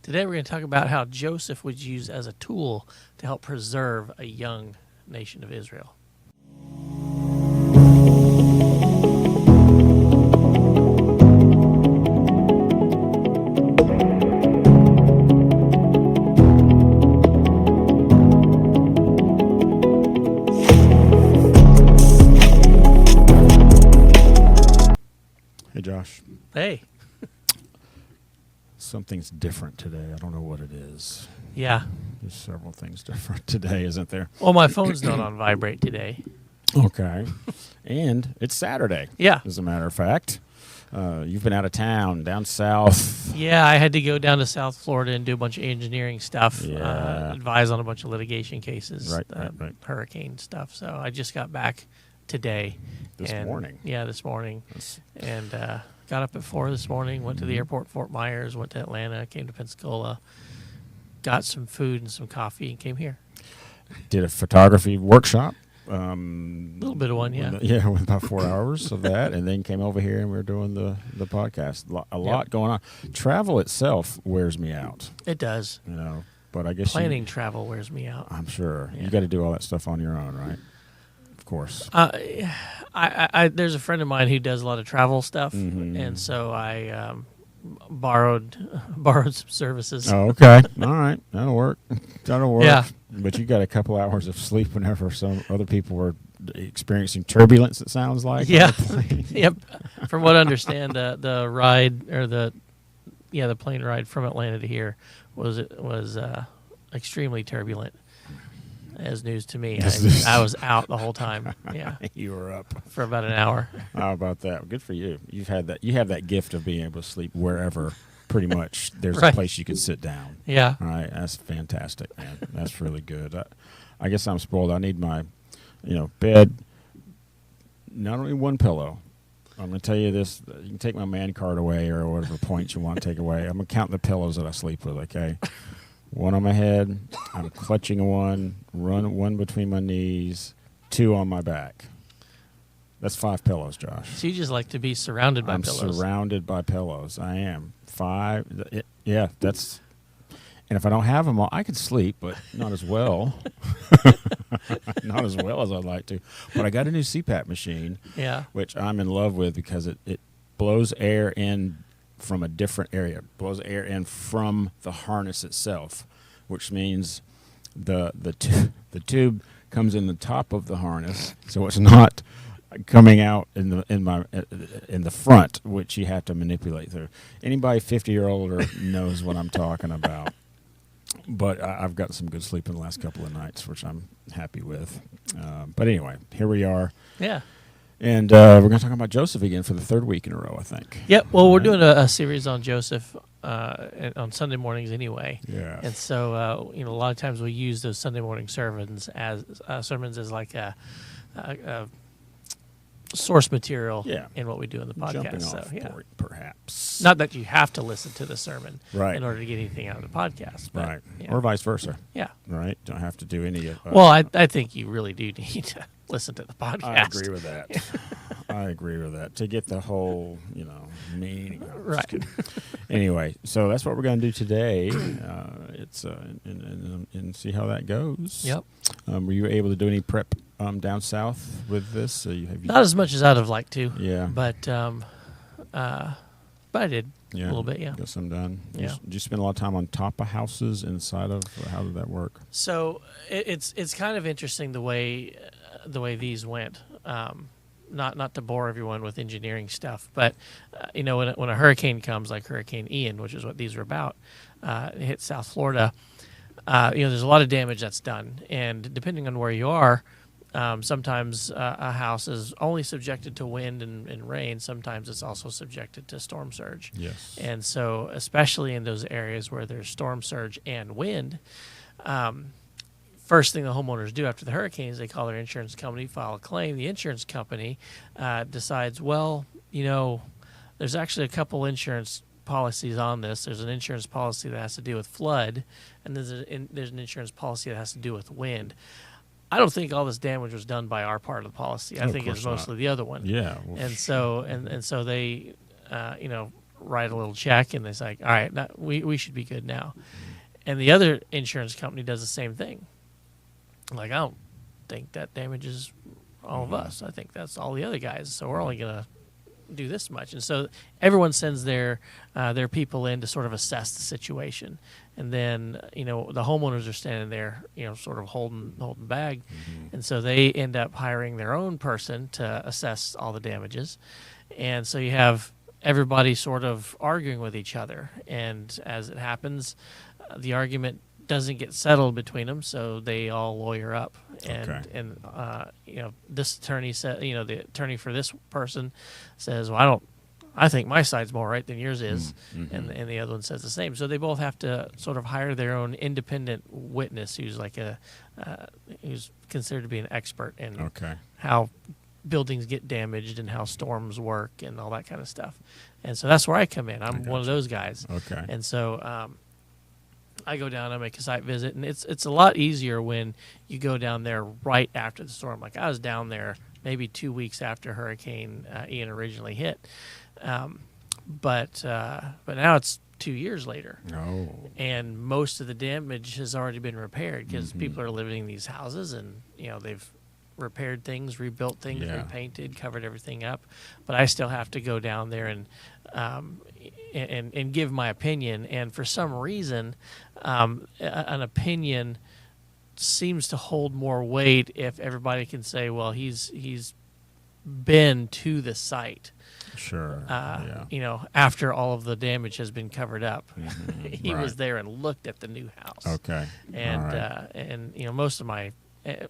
Today we're going to talk about how Joseph was used as a tool to help preserve a young nation of Israel. Hey, Josh. Hey. Something's different today. I don't know what it is. Yeah. There's several things different today, isn't there? Well, my phone's not on vibrate today. Okay. And it's Saturday. Yeah. As a matter of fact. You've been out of town, down south. Yeah, I had to go down to South Florida and do a bunch of engineering stuff, Yeah. advise on a bunch of litigation cases, Right. hurricane stuff. So I just got back today. This morning. Yeah, this morning. And got up at 4 this morning, went to the airport, Fort Myers, went to Atlanta, came to Pensacola, got some food and some coffee, and came here. Did a photography workshop. A little bit of one, yeah. Yeah, with about 4 hours of that, and then came over here and we were doing the podcast. A lot going on. Travel itself wears me out. It does. You know, but I guess Planning travel wears me out. I'm sure. Yeah. You got to do all that stuff on your own, right? Of course. I there's a friend of mine who does a lot of travel stuff, and so I borrowed some services. Oh, okay. All right. That'll work. Yeah. But you got a couple hours of sleep whenever some other people were experiencing turbulence, it sounds like. Yeah. Yep. From what I understand, the ride or the plane ride from Atlanta to here was extremely turbulent. As news to me. I was out the whole time. Yeah. You were up for about an hour. How about that? Good for you. You have that gift of being able to sleep wherever pretty much there's Right. a place you can sit down. Yeah. All right. That's fantastic, man. That's really good. I guess I'm spoiled. I need my, bed, not only one pillow. I'm going to tell you this. You can take my man card away or whatever points you want to take away. I'm going to count the pillows that I sleep with, okay? One on my head, I'm clutching one between my knees, 2 on my back. That's 5 pillows, Josh. So you just like to be surrounded by pillows. I'm surrounded by pillows. I am. 5. That's... And if I don't have them all, I could sleep, but not as well. Not as well as I'd like to. But I got a new CPAP machine, which I'm in love with because it blows air in from a different area, blows air in from the harness itself, which means the tube comes in the top of the harness, so it's not coming out in the front, which you have to manipulate through. Anybody 50 or older knows what I'm talking about. But I've got some good sleep in the last couple of nights, which I'm happy with. But anyway, here we are. Yeah. And we're going to talk about Joseph again for the 3rd week in a row, I think. Yep. Well, we're doing a series on Joseph on Sunday mornings anyway. Yeah. And so, a lot of times we use those Sunday morning sermons as like a source material in what we do in the podcast. Jumping off point, perhaps. Not that you have to listen to the sermon right. in order to get anything out of the podcast. But, right. Or vice versa. Yeah. Right. Don't have to do any of Well, I think you really do need to listen to the podcast. I agree with that. I agree with that. To get the whole, meaning. Right. Anyway, so that's what we're going to do today. It's and see how that goes. Yep. Were you able to do any prep down south with this? Not as much as I'd have liked to. Yeah. But I did a little bit. Yeah. Got some done. Yeah. Did you spend a lot of time on top of houses inside of? How did that work? So it's kind of interesting the way these went. Not to bore everyone with engineering stuff, but when a hurricane comes, like Hurricane Ian, which is what these are about, hit South Florida, there's a lot of damage that's done, and depending on where you are, sometimes a house is only subjected to wind and rain. Sometimes it's also subjected to storm surge. Yes. And so, especially in those areas where there's storm surge and wind, first thing the homeowners do after the hurricane is they call their insurance company, file a claim. The insurance company decides, there's actually a couple insurance policies on this. There's an insurance policy that has to do with flood, and there's an insurance policy that has to do with wind. I don't think all this damage was done by our part of the policy. I think it was mostly the other one. Yeah. And so they, write a little check, and it's like, all right, we should be good now. And the other insurance company does the same thing. Like, I don't think that damages all of us. I think that's all the other guys. So we're only gonna do this much. And so everyone sends their people in to sort of assess the situation. And then, the homeowners are standing there, sort of holding bag. And so they end up hiring their own person to assess all the damages. And so you have everybody sort of arguing with each other. And as it happens, the argument doesn't get settled between them, so they all lawyer up. And this attorney said, the attorney for this person says, well, I think my side's more right than yours is, and the other one says the same. So they both have to sort of hire their own independent witness who's like who's considered to be an expert in how buildings get damaged and how storms work and all that kind of stuff. And so that's where I come in. I'm one of those guys. Okay. And so I go down, I make a site visit, and it's a lot easier when you go down there right after the storm. Like, I was down there maybe 2 weeks after Hurricane Ian originally hit, but now it's 2 years later, and most of the damage has already been repaired because people are living in these houses, and they've repaired things, rebuilt things, repainted, covered everything up. But I still have to go down there and give my opinion. And for some reason, an opinion seems to hold more weight if everybody can say, well, he's been to the site. Sure. After all of the damage has been covered up, he was there and looked at the new house. Okay. And most of my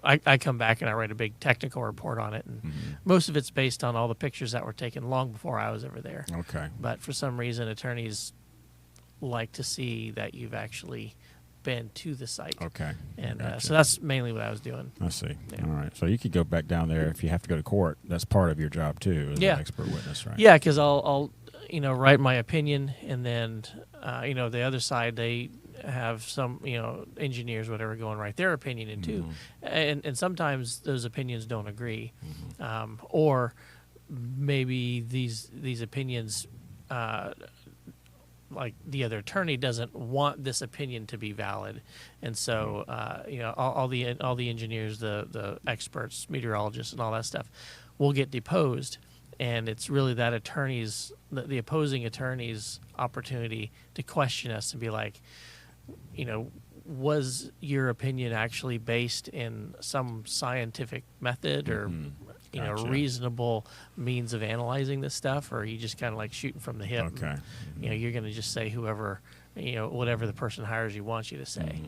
I come back and I write a big technical report on it, and most of it's based on all the pictures that were taken long before I was ever there. Okay. But for some reason, attorneys like to see that you've actually been to the site. Okay. And so that's mainly what I was doing. I see. Yeah. All right. So you could go back down there if you have to go to court. That's part of your job too, as an expert witness, right? Yeah, because I'll write my opinion, and then the other side, they have some engineers, whatever, go and write their opinion in too, and sometimes those opinions don't agree, or maybe these opinions, like the other attorney doesn't want this opinion to be valid, and so all the engineers, the experts, meteorologists, and all that stuff will get deposed. And it's really that attorney's, the opposing attorney's opportunity to question us and be like, was your opinion actually based in some scientific method or, reasonable means of analyzing this stuff? Or are you just kind of like shooting from the hip? Okay. And, you're going to just say whoever, whatever the person hires you wants you to say.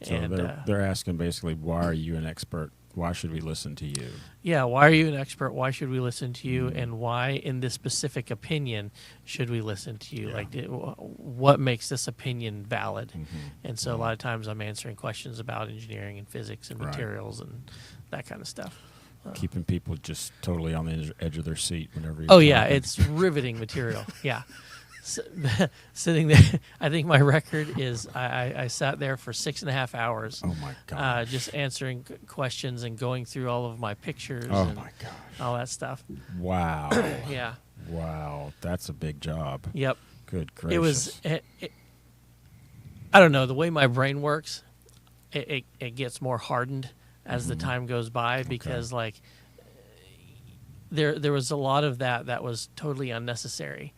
So And they're asking basically, why are you an expert? Why should we listen to you? Yeah, why are you an expert? Why should we listen to you? And why, in this specific opinion, should we listen to you? Yeah. Like, what makes this opinion valid? And so a lot of times I'm answering questions about engineering and physics and materials and that kind of stuff. Keeping people just totally on the edge of their seat whenever you're Oh, yeah, talking. it's riveting material. Yeah. Sitting there, I think my record is I sat there for 6.5 hours. Oh my god! Just answering questions and going through all of my pictures. Oh and my gosh! all that stuff. Wow! Yeah. Wow, that's a big job. Yep. Good gracious! It was. I don't know, the way my brain works. It gets more hardened as the time goes by because like. There was a lot of that was totally unnecessary,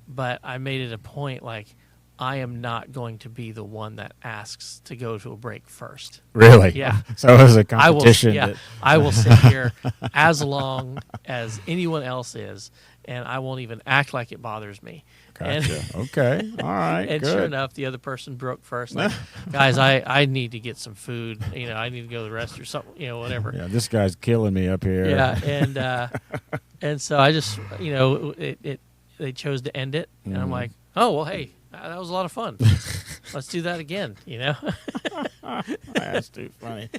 but I made it a point like I am not going to be the one that asks to go to a break first. Really? Yeah. So it was a competition. I will sit here as long as anyone else is, and I won't even act like it bothers me. Gotcha. Okay. All right. And good. sure enough, the other person broke first. Like, guys, I need to get some food. I need to go to the rest or something. Whatever. Yeah, this guy's killing me up here. Yeah, and so I just, they chose to end it, and I'm like, oh well, hey, that was a lot of fun. Let's do that again. That's too funny.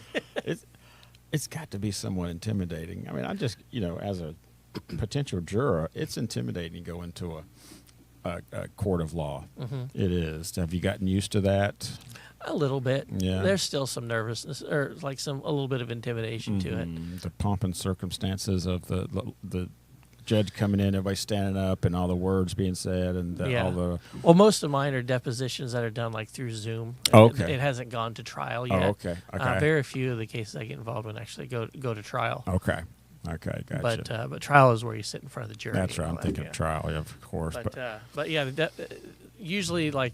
It's got to be somewhat intimidating. I mean, I just, as a potential juror, it's intimidating to go into a court of law. It is. Have you gotten used to that? A little bit. Yeah. There's still some nervousness or like a little bit of intimidation to it. The pomp and circumstances of the judge coming in, everybody standing up, and all the words being said, and all the. Well, most of mine are depositions that are done like through Zoom. Oh, okay. It hasn't gone to trial yet. Oh, okay. Okay. Very few of the cases I get involved in actually go to trial. Okay. Okay. Gotcha. But trial is where you sit in front of the jury. That's right. I'm thinking of trial, yeah, of course. But yeah, usually like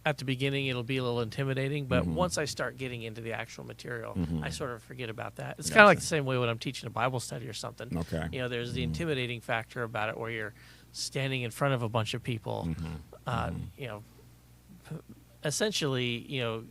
at the beginning it'll be a little intimidating, but once I start getting into the actual material, I sort of forget about that. It's kind of like the same way when I'm teaching a Bible study or something. Okay. You know, there's the intimidating factor about it where you're standing in front of a bunch of people, you know, essentially, you know,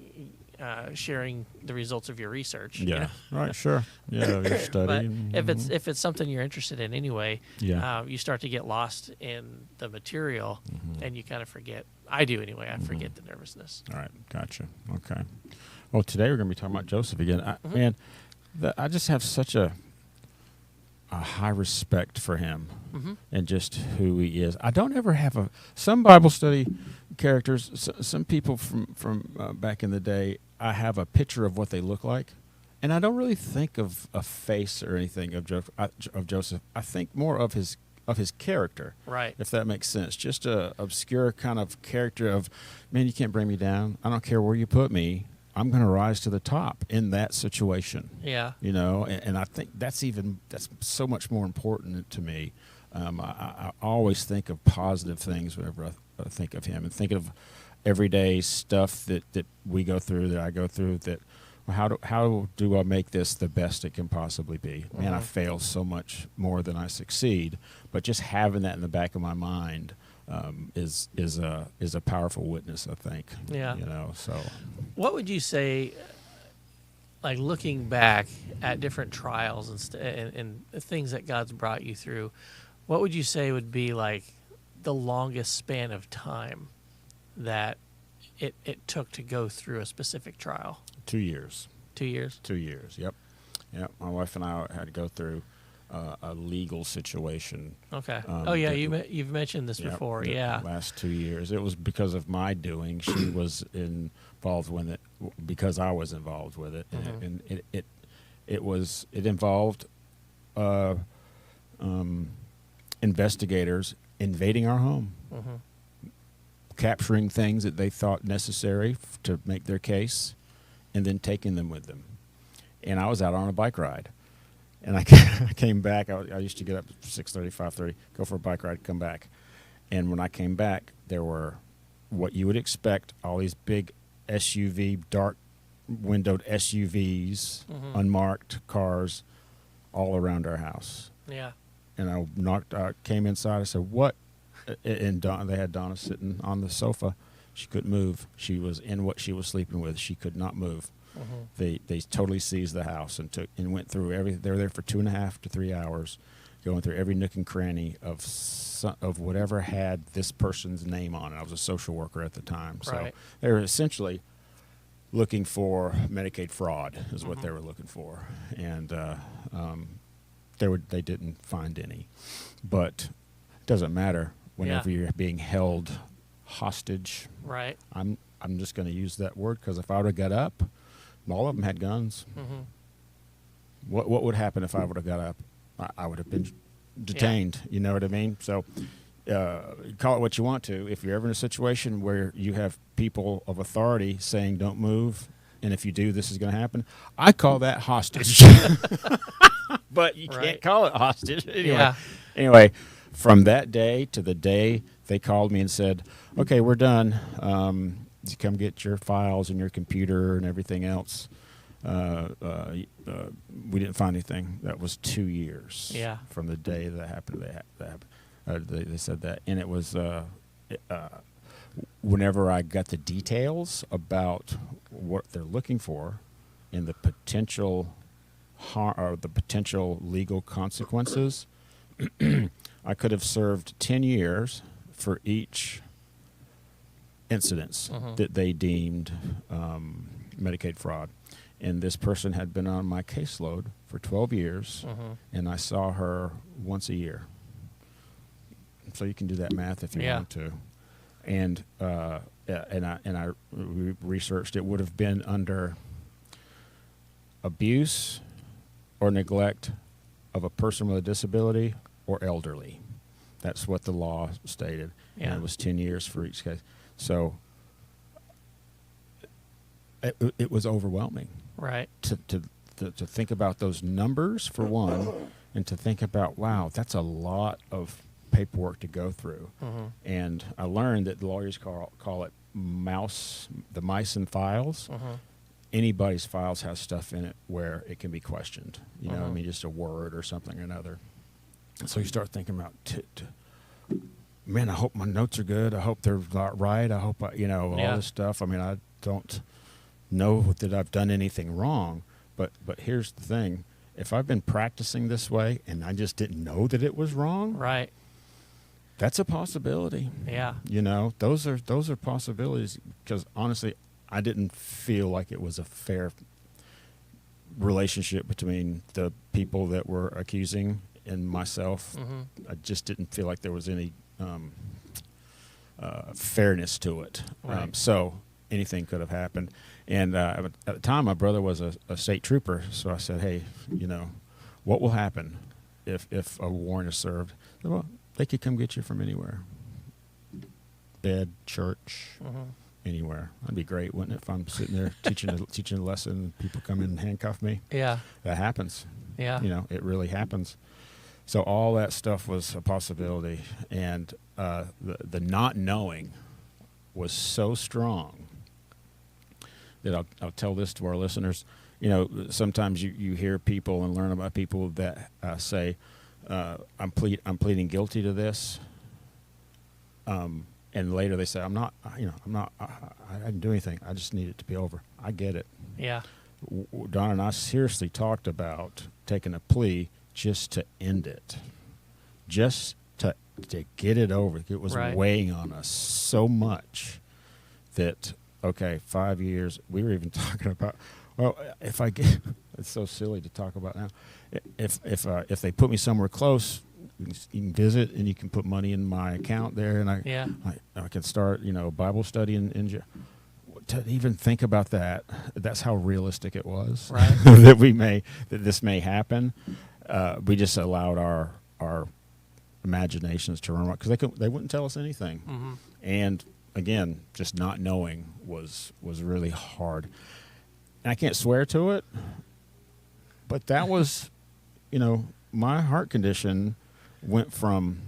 sharing the results of your research. Yeah. You know? Right. Sure. Yeah. Your study. But if it's something you're interested in anyway, yeah. You start to get lost in the material, and you kind of forget. I do anyway. I forget the nervousness. All right. Gotcha. Okay. Well, today we're going to be talking about Joseph again. Man, I just have such a high respect for him and just who he is. I don't ever have some Bible study characters. Some people from back in the day, I have a picture of what they look like, and I don't really think of a face or anything of Joseph. I think more of his character, right? If that makes sense. Just a obscure kind of character of, man, you can't bring me down. I don't care where you put me. I'm going to rise to the top in that situation. Yeah. You know, and I think that's so much more important to me. I always think of positive things whenever I think of him, and think of everyday stuff that we go through, that I go through, that how do I make this the best it can possibly be? Man, I fail so much more than I succeed, but just having that in the back of my mind is a powerful witness, I think. Yeah. You know, so. What would you say, like looking back at different trials and things that God's brought you through, what would you say would be like the longest span of time that it took to go through a specific trial? 2 years. 2 years? 2 years, yep. My wife and I had to go through a legal situation. Okay. You've mentioned this before. Yeah. Last 2 years, it was because of my doing. She was involved with it because I was involved with it, and it involved investigators invading our home, capturing things that they thought necessary to make their case, and then taking them with them. And I was out on a bike ride. And I came back. I used to get up at 6:30, 5:30, go for a bike ride, come back. And when I came back, there were what you would expect, all these big SUV, dark windowed SUVs, unmarked cars all around our house. Yeah. And I came inside. I said, "What?" And they had Donna sitting on the sofa. She couldn't move. She was in what she was sleeping with. She could not move. They totally seized the house and went through everything. They were there for 2.5 to 3 hours, going through every nook and cranny of whatever had this person's name on it. I was a social worker at the time, so they were essentially looking for Medicaid fraud, is what they were looking for, and they didn't find any. But it doesn't matter whenever you're being held hostage. Right. I'm just going to use that word because if I would have got up, all of them had guns. What would happen if I would have got up? I would have been detained. You know what I mean? So call it what you want to. If you're ever in a situation where you have people of authority saying don't move, and if you do, this is going to happen, I call that hostage. But you can't call it hostage. Anyway, from that day to the day they called me and said, okay, we're done. You come get your files and your computer and everything else. We didn't find anything. That was 2 years from the day that happened. They said that. And it was whenever I got the details about what they're looking for and the potential harm or the potential legal consequences, I could have served 10 years for each incidents that they deemed Medicaid fraud. And this person had been on my caseload for 12 years, and I saw her once a year. So you can do that math if you want to. And I researched, it would have been under abuse or neglect of a person with a disability or elderly. That's what the law stated. Yeah. And it was 10 years for each case. So it was overwhelming. Right. To think about those numbers, for one, and to think about, wow, that's a lot of paperwork to go through. Mm-hmm. And I learned that the lawyers call it the mice and files. Mm-hmm. Anybody's files has stuff in it where it can be questioned. You know, I Mm-hmm. mean, just a word or something or another. So you start thinking about, man, I hope my notes are good. I hope they're right. I hope, all this stuff. I mean, I don't know that I've done anything wrong. But here's the thing. If I've been practicing this way and I just didn't know that it was wrong, Right. that's a possibility. Yeah. Those are possibilities, because honestly, I didn't feel like it was a fair relationship between the people that were accusing and myself. Mm-hmm. I just didn't feel like there was any fairness to it. Right. So anything could have happened. And at the time, my brother was a state trooper, so I said, hey, what will happen if a warrant is served? Well, they could come get you from anywhere. Bed, church, Mm-hmm. anywhere. That'd be great, wouldn't it, if I'm sitting there teaching a lesson and people come in and handcuff me? Yeah. That happens. Yeah. It really happens. So all that stuff was a possibility. And the not knowing was so strong that I'll tell this to our listeners. Sometimes you hear people and learn about people that say, I'm pleading guilty to this. And later they say, I didn't do anything. I just need it to be over. I get it. Yeah. Don and I seriously talked about taking a plea just to end it, just to get it over. It was Right. weighing on us so much that, okay, 5 years. We were even talking about, well, if I get, it's so silly to talk about now. If they put me somewhere close, you can visit and you can put money in my account there, and I can start Bible study in to even think about that. That's how realistic it was. Right. that this may happen. We just allowed our imaginations to run wild, because they wouldn't tell us anything. Mm-hmm. And again, just not knowing was really hard. And I can't swear to it, but that was, my heart condition went from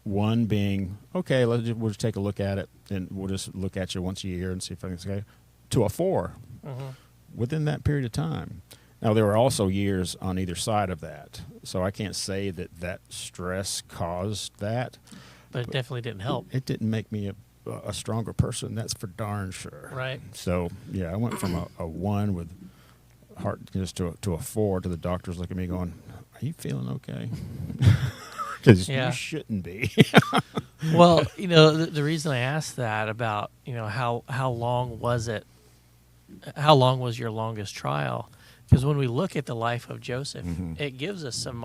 one being, okay, we'll just take a look at it, and we'll just look at you once a year and see if everything's okay, to a 4 Mm-hmm. within that period of time. Now, there were also years on either side of that, so I can't say that stress caused that. But it definitely didn't help. It didn't make me a stronger person, that's for darn sure. Right. So, yeah, I went from a 1 with heart just to a 4, to the doctors looking at me going, are you feeling okay? Because Yeah. you shouldn't be. Well, the reason I asked that about, how long was it? How long was your longest trial? Because when we look at the life of Joseph, Mm-hmm. it gives us some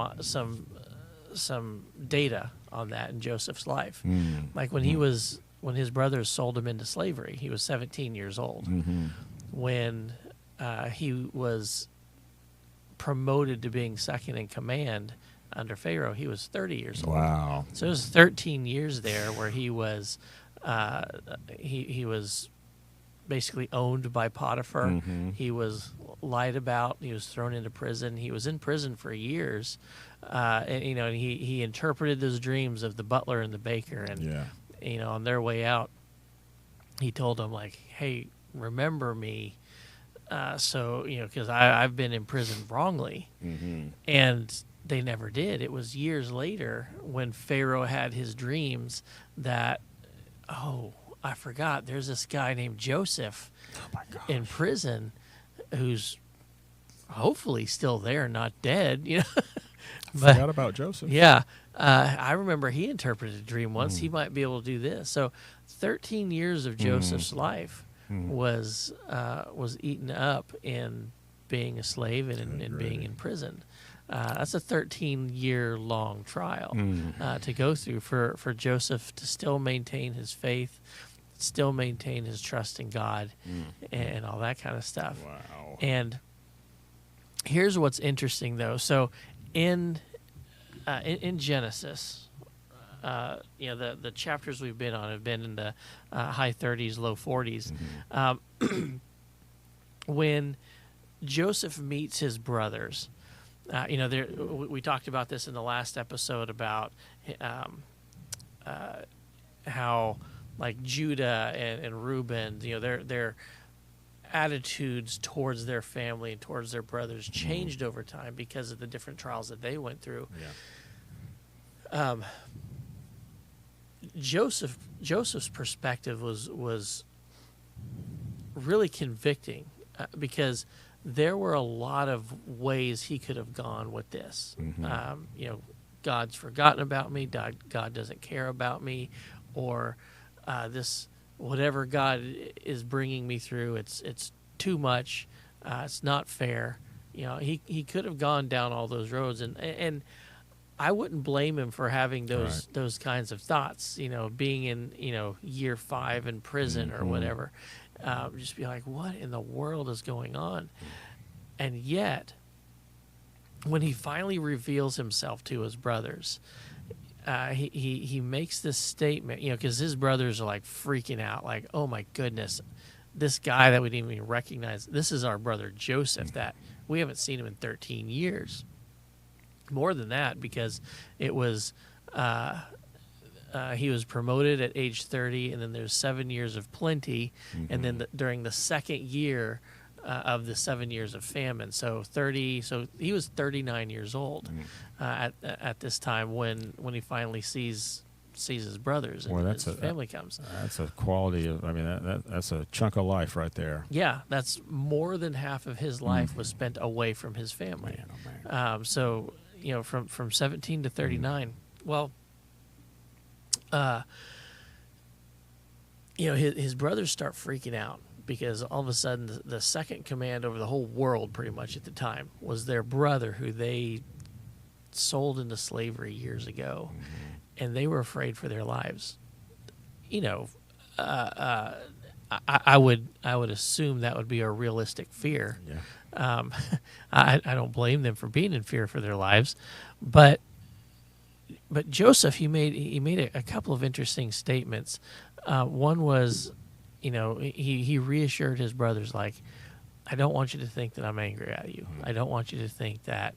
data on that in Joseph's life. Like when when his brothers sold him into slavery, he was 17 years old. Mm-hmm. When he was promoted to being second in command under Pharaoh, he was 30 years old. Wow. So it was 13 years there where he was he was basically owned by Potiphar. Mm-hmm. He was lied about. He was thrown into prison. He was in prison for years, and he interpreted those dreams of the butler and the baker. And Yeah. On their way out, he told them, like, "Hey, remember me." So because I've been in prison wrongly, Mm-hmm. and they never did. It was years later when Pharaoh had his dreams that, I forgot, there's this guy named Joseph Oh my gosh. in prison who's hopefully still there, not dead, But Forgot about Joseph. yeah, I remember he interpreted a dream once. He might be able to do this. So 13 years of Joseph's life was eaten up in being a slave and in being in prison. That's a 13-year-long trial to go through for Joseph to still maintain his faith, still maintain his trust in God, and all that kind of stuff. Wow. And here's what's interesting, though. So in in Genesis, the chapters we've been on have been in the high 30s, low 40s. When Joseph meets his brothers, we talked about this in the last episode about how like Judah and Reuben, their attitudes towards their family and towards their brothers changed over time because of the different trials that they went through. Yeah. Joseph's perspective was really convicting because there were a lot of ways he could have gone with this. God's forgotten about me. God doesn't care about me, or this whatever God is bringing me through. It's too much. It's not fair. He could have gone down all those roads, and I wouldn't blame him for having those kinds of thoughts. Being in year 5 in prison or whatever, just be like, what in the world is going on? And yet, when he finally reveals himself to his brothers, he makes this statement, because his brothers are like freaking out, like, oh my goodness, this guy that we didn't even recognize, this is our brother Joseph that we haven't seen him in 13 years. More than that, because it was he was promoted at age 30, and then there's 7 years of plenty, and then during the second year of the 7 years of famine, so he was 39 years old at this time when he finally sees his brothers and his family comes. That's a quality of, that's a chunk of life right there. Yeah, that's more than half of his life was spent away from his family. Man, oh man. So from 17 to 39. Well, his brothers start freaking out because all of a sudden the second command over the whole world pretty much at the time was their brother who they sold into slavery years ago, and they were afraid for their lives. I would assume that would be a realistic fear. Yeah. I don't blame them for being in fear for their lives, but Joseph, he made a couple of interesting statements. One was, he reassured his brothers, like, I don't want you to think that I'm angry at you. I don't want you to think that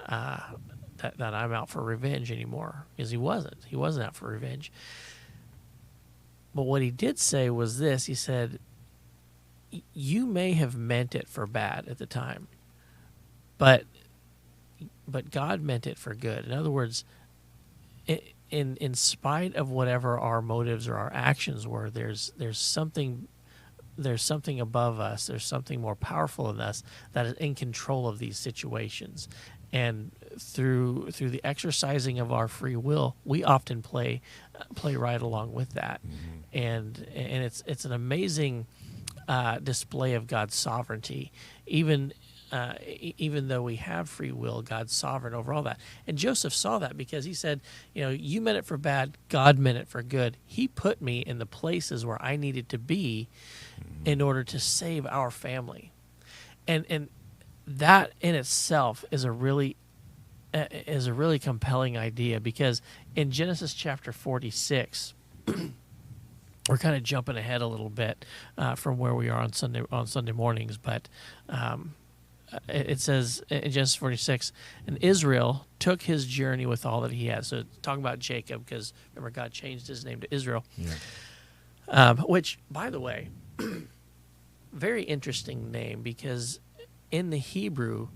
that I'm out for revenge anymore, because he wasn't. He wasn't out for revenge. But what he did say was this. He said, you may have meant it for bad at the time, but God meant it for good. In other words, in spite of whatever our motives or our actions were, there's something above us. There's something more powerful in us that is in control of these situations. And through the exercising of our free will, we often play right along with that. And it's an amazing display of God's sovereignty. Even though we have free will, God's sovereign over all that. And Joseph saw that because he said, you meant it for bad, God meant it for good. He put me in the places where I needed to be in order to save our family. And that in itself is a really compelling idea, because in Genesis chapter 46, we're kind of jumping ahead a little bit from where we are on Sunday mornings, but it says in Genesis 46, and Israel took his journey with all that he had. So talking about Jacob, because remember God changed his name to Israel, which, by the way, very interesting name, because in the Hebrew,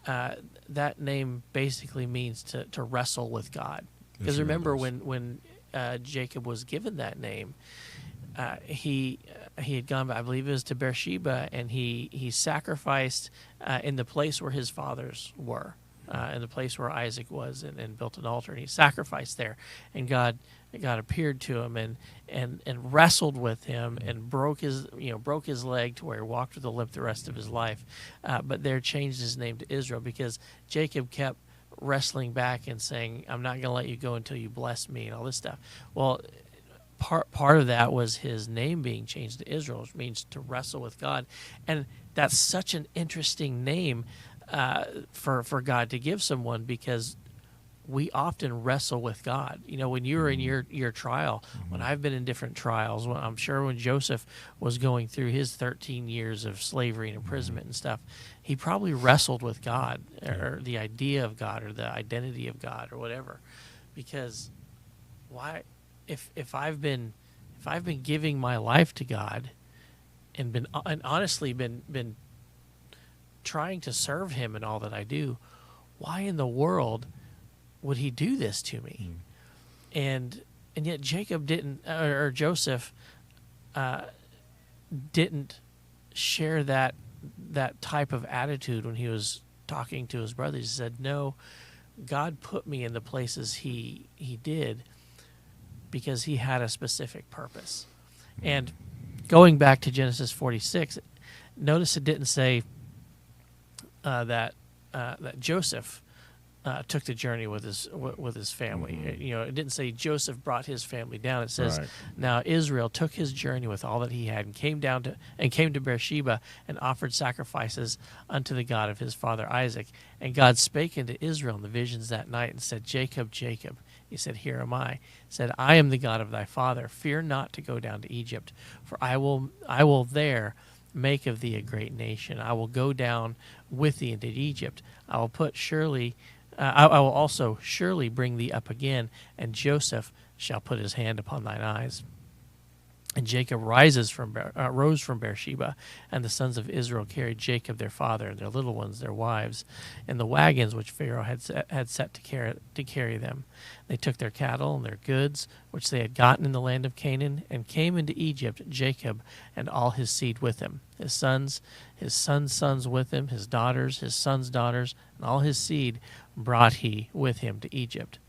that name basically means to wrestle with God. Because remember when Jacob was given that name, he had gone, I believe it was to Beersheba, and he sacrificed in the place where his fathers were, in the place where Isaac was, and built an altar, and he sacrificed there. And God appeared to him and wrestled with him and broke his leg to where he walked with a limp the rest of his life. But there changed his name to Israel, because Jacob kept wrestling back and saying, I'm not going to let you go until you bless me, and all this stuff. Well, part of that was his name being changed to Israel, which means to wrestle with God. And that's such an interesting name for God to give someone, because we often wrestle with God. You know, when you're in your trial, when I've been in different trials, when I'm sure when Joseph was going through his 13 years of slavery and imprisonment and stuff, he probably wrestled with God or the idea of God or the identity of God or whatever. Because why, if I've been giving my life to God and honestly been trying to serve Him in all that I do, why in the world would He do this to me? And yet Jacob didn't, or Joseph didn't share that type of attitude when he was talking to his brothers. He said, "No, God put me in the places He did because He had a specific purpose." And going back to Genesis 46, notice it didn't say that Joseph took the journey with his family. You know, it didn't say Joseph brought his family down. It says, "Now Israel took his journey with all that he had and came to Beersheba and offered sacrifices unto the God of his father Isaac. And God spake unto Israel in the visions that night and said, Jacob, Jacob. He said, Here am I. He said, I am the God of thy father. Fear not to go down to Egypt, for I will there make of thee a great nation. I will go down with thee into Egypt. I will also surely bring thee up again, and Joseph shall put his hand upon thine eyes." And Jacob rose from Beersheba, and the sons of Israel carried Jacob their father and their little ones, their wives, in the wagons which Pharaoh had set to carry them. They took their cattle and their goods, which they had gotten in the land of Canaan, and came into Egypt, Jacob and all his seed with him, his sons' sons with him, his daughters, his sons' daughters, and all his seed brought he with him to Egypt.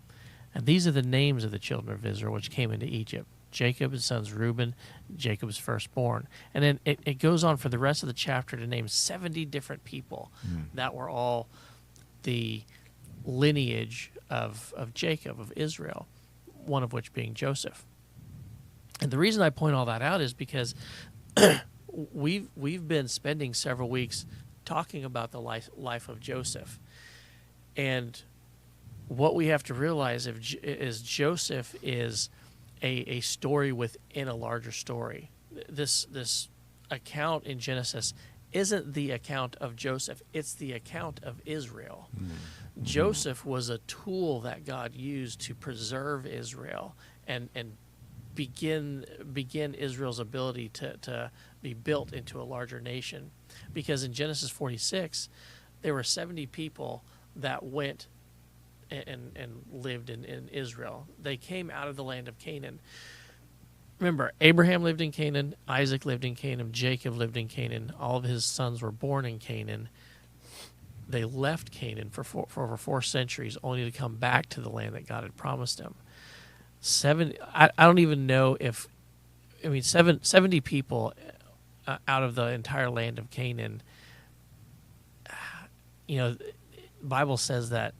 And these are the names of the children of Israel which came into Egypt: Jacob, his sons Reuben, Jacob's firstborn. And then it goes on for the rest of the chapter to name 70 different people that were all the lineage of Jacob, of Israel, one of which being Joseph. And the reason I point all that out is because we've been spending several weeks talking about the life of Joseph. And what we have to realize is Joseph is a story within a larger story. This account in Genesis isn't the account of Joseph, it's the account of Israel. Joseph was a tool that God used to preserve Israel and begin Israel's ability to be built into a larger nation. Because in Genesis 46, there were 70 people that went and lived in Israel. They came out of the land of Canaan. Remember, Abraham lived in Canaan, Isaac lived in Canaan, Jacob lived in Canaan. All of his sons were born in Canaan. They left Canaan for over 4 centuries, only to come back to the land that God had promised them. I don't even know 70 people out of the entire land of Canaan. You know, the Bible says that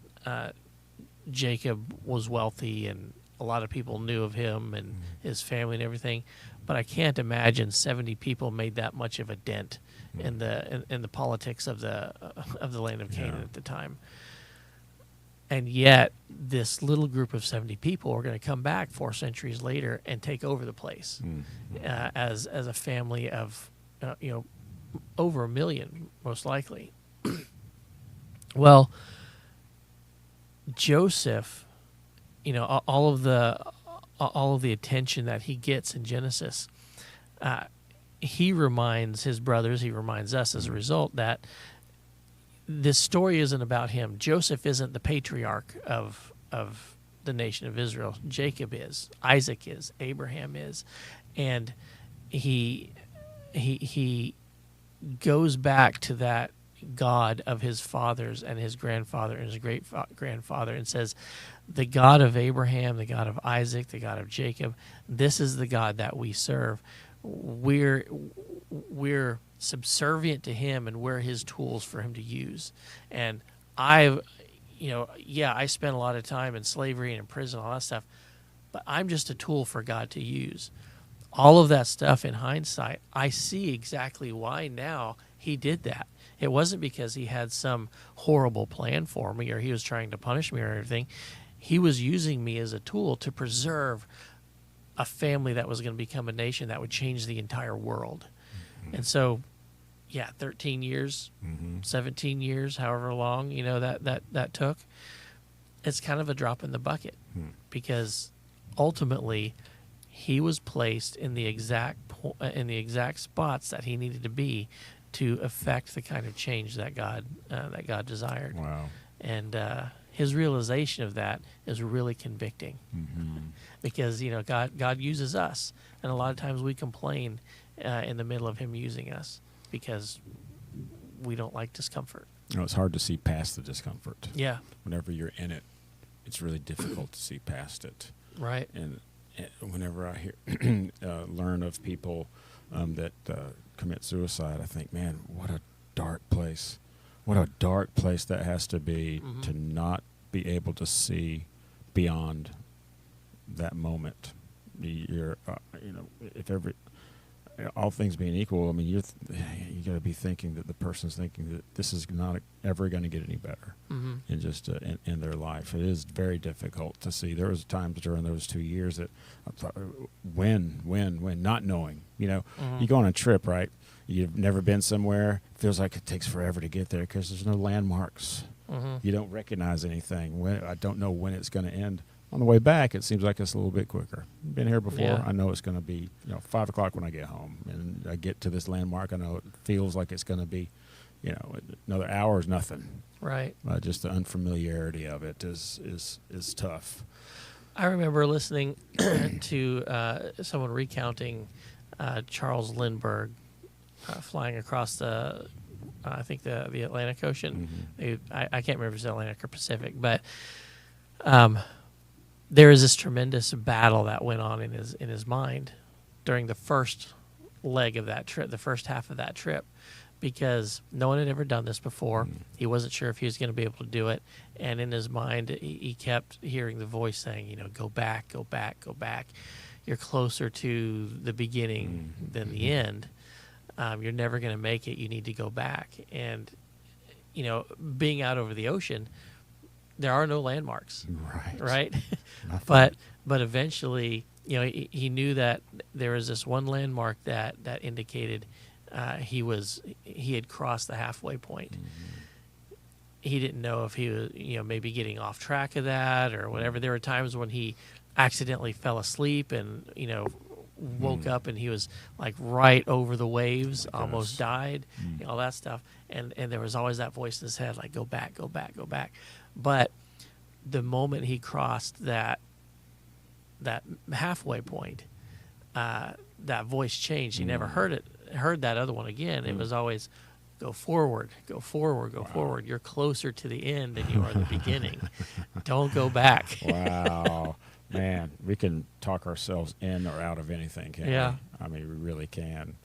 Jacob was wealthy and a lot of people knew of him and his family and everything, but I can't imagine 70 people made that much of a dent in the politics of the land of Canaan at the time. And yet, this little group of 70 people are going to come back 4 centuries later and take over the place as a family of over 1 million, most likely. Well, Joseph, all of the attention that he gets in Genesis, he reminds his brothers, he reminds us as a result that this story isn't about him. Joseph isn't the patriarch of the nation of Israel. Jacob is, Isaac is, Abraham is, and he goes back to that God of his fathers and his grandfather and his great-grandfather and says, the God of Abraham, the God of Isaac, the God of Jacob, this is the God that we serve. We're subservient to him, and we're his tools for him to use. And I spent a lot of time in slavery and in prison, all that stuff, but I'm just a tool for God to use. All of that stuff in hindsight, I see exactly why now he did that. It wasn't because he had some horrible plan for me or he was trying to punish me or anything. he was using me as a tool to preserve a family that was going to become a nation that would change the entire world. And so, 13 years, 17 years, however long, that took, it's kind of a drop in the bucket because ultimately he was placed in the exact spots that he needed to be to affect the kind of change that God desired. Wow. And his realization of that is really convicting because God uses us, and a lot of times we complain in the middle of him using us because we don't like discomfort. It's hard to see past the discomfort. Yeah. Whenever you're in it, it's really difficult to see past it. Right. And whenever I hear learn of people that commit suicide, I think, man, what a dark place. What a dark place that has to be to not be able to see beyond that moment. You're, if all things being equal, I mean, you got to be thinking that the person's thinking that this is not ever going to get any better in just in their life. It is very difficult to see. There was times during those 2 years that I thought, when, not knowing. You go on a trip, right? You've never been somewhere. It feels like it takes forever to get there because there's no landmarks. You don't recognize anything. I don't know when it's going to end. On the way back, it seems like it's a little bit quicker. Been here before. Yeah. I know it's going to be 5 o'clock when I get home, and I get to this landmark. I know it feels like it's going to be, another hour is nothing. Right. Just the unfamiliarity of it is tough. I remember listening to someone recounting Charles Lindbergh flying across the Atlantic Ocean. I can't remember if it's Atlantic or Pacific, but there is this tremendous battle that went on in his mind during the first leg of that trip, the first half of that trip, because no one had ever done this before. He wasn't sure if he was going to be able to do it, and in his mind, he kept hearing the voice saying, "Go back, go back, go back. You're closer to the beginning than the end. You're never going to make it. You need to go back." And being out over the ocean, there are no landmarks, right? but eventually, he knew that there was this one landmark that indicated he had crossed the halfway point. He didn't know if he was maybe getting off track of that or whatever. There were times when he accidentally fell asleep and woke up and he was like right over the waves, almost died, all that stuff. And there was always that voice in his head like, go back, go back, go back. But the moment he crossed that halfway point, that voice changed. He never heard that other one again. It was always go forward, go forward, go forward. You're closer to the end than you are the beginning. Don't go back. Wow. Man, we can talk ourselves in or out of anything, can't we? I mean, we really can.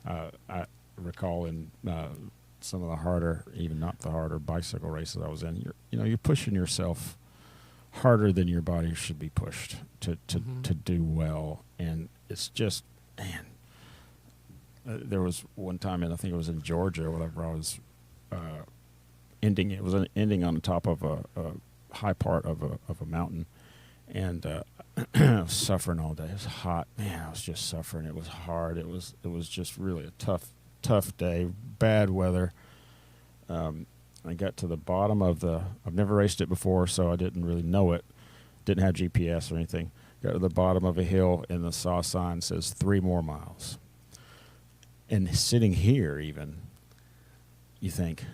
I recall in some of the harder, even not the harder bicycle races I was in, you're pushing yourself harder than your body should be pushed to do well. And it's just, man, there was one time, and I think it was in Georgia or whatever, I was ending. It was an ending on the top of a high part of a mountain. And I was suffering all day. It was hot, man. I was just suffering. It was hard. It was just really a tough day. Bad weather. I got to the bottom of I've never raced it before, so I didn't really know it. Didn't have GPS or anything. Got to the bottom of a hill, and the saw sign says 3 more miles. And sitting here, even, you think,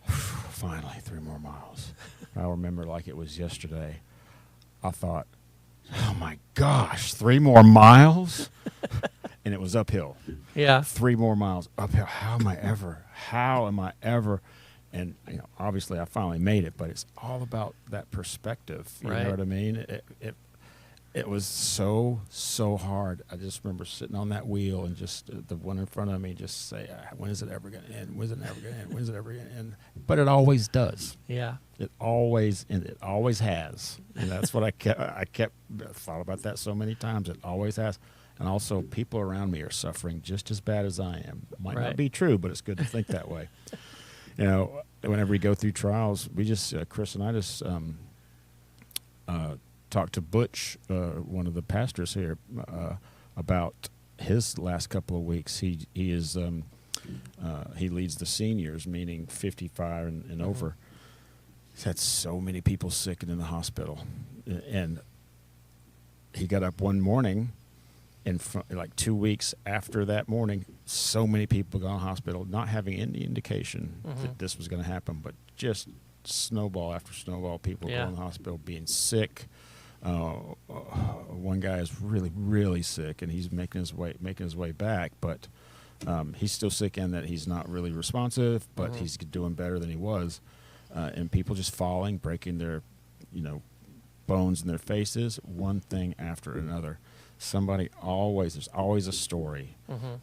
finally 3 more miles. I remember like it was yesterday. I thought, oh my gosh, 3 more miles? And it was uphill. Yeah. 3 more miles uphill. How am I ever? And obviously I finally made it, but it's all about that perspective. You know what I mean? It was so hard. I just remember sitting on that wheel and just the one in front of me just say, when is it ever going to end? When is it ever going to end? When is it ever going to end? But it always does. Yeah. It always has. And that's what I kept thought about that so many times. It always has. And also people around me are suffering just as bad as I am. Might not be true, but it's good to think that way. Whenever we go through trials, we just, Chris and I just, talked to Butch, one of the pastors here, about his last couple of weeks. He is he leads the seniors, meaning 55 and over. He's had so many people sick and in the hospital, and he got up one morning, and like 2 weeks after that morning, so many people got in the hospital, not having any indication that this was going to happen, but just snowball after snowball, people going in the hospital, being sick. One guy is really, really sick, and he's making his way back, but he's still sick in that he's not really responsive, but he's doing better than he was. And people just falling, breaking their, bones in their faces, one thing after another. There's always a story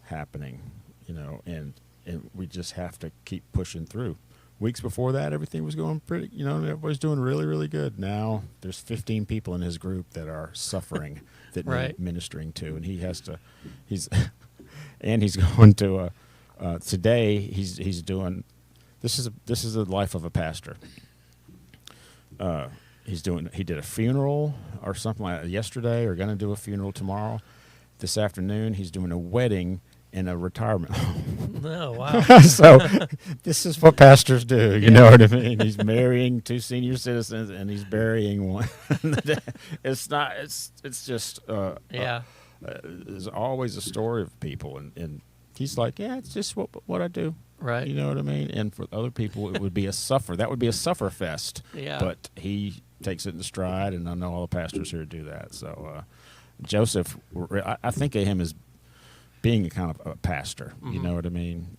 happening, and we just have to keep pushing through. Weeks before that, everything was going pretty, everybody's doing really, really good. Now there's 15 people in his group that are suffering that need ministering to, and he's going to, today he's doing, this is the life of a pastor. He did a funeral or something like that yesterday, or going to do a funeral tomorrow. This afternoon, he's doing a wedding in a retirement home. Oh, wow. So this is what pastors do. You know what I mean? He's marrying 2 senior citizens, and he's burying one. It's just, there's always a story of people. And he's like, yeah, it's just what I do. Right. You know what I mean? And for other people, it would be that would be a suffer fest. Yeah. But he takes it in stride, and I know all the pastors here do that. So Joseph, I think of him as being a kind of a pastor, you know what I mean?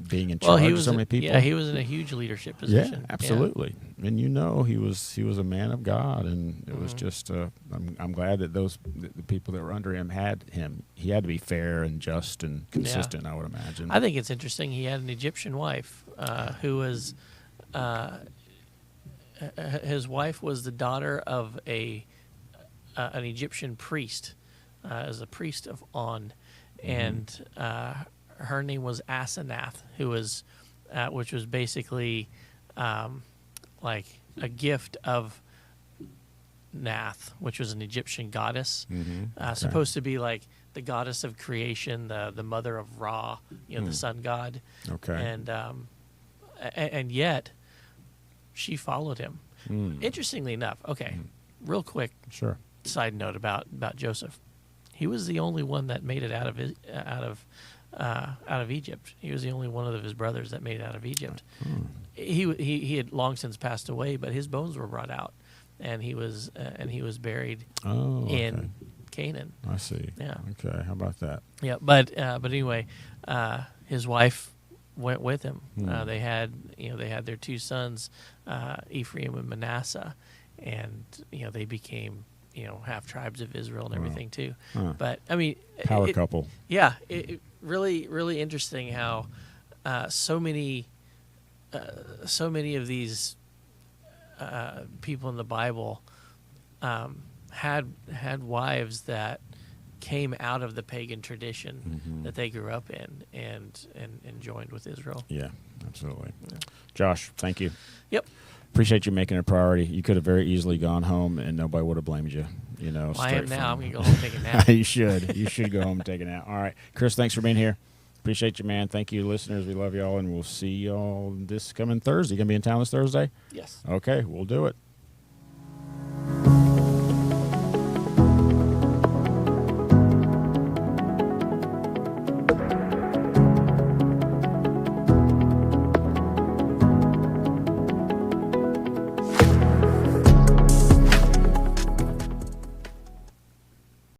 Being in charge of so many people. Yeah, he was in a huge leadership position. Yeah, absolutely. Yeah. And he was a man of God, and it was just I'm glad that the people that were under him had him. He had to be fair and just and consistent, I would imagine. I think it's interesting. He had an Egyptian wife who was his wife was the daughter of an Egyptian priest, as a priest of On. And her name was Asenath, which was basically like a gift of Nath, which was an Egyptian goddess, supposed to be like the goddess of creation, the mother of Ra, the sun god. Okay. And yet she followed him. Interestingly enough, real quick. Sure. Side note about Joseph. He was the only one that made it out of Egypt. He was the only one of his brothers that made it out of Egypt. He had long since passed away, but his bones were brought out, and he was buried in Canaan. I see. Yeah. Okay. How about that? Yeah, but anyway, his wife went with him. They had their 2 sons, Ephraim and Manasseh, and they became half tribes of Israel and everything too. But I mean, power couple. Yeah, it really, really interesting how so many of these people in the Bible had wives that came out of the pagan tradition that they grew up in and joined with Israel. Yeah, absolutely. Yeah. Josh, thank you. Yep. Appreciate you making it a priority. You could have very easily gone home, and nobody would have blamed you. I am now. I'm going to go home and take a nap. You should. You should go home and take a nap. All right. Chris, thanks for being here. Appreciate you, man. Thank you, listeners. We love y'all, and we'll see y'all this coming Thursday. You going to be in town this Thursday? Yes. Okay, we'll do it.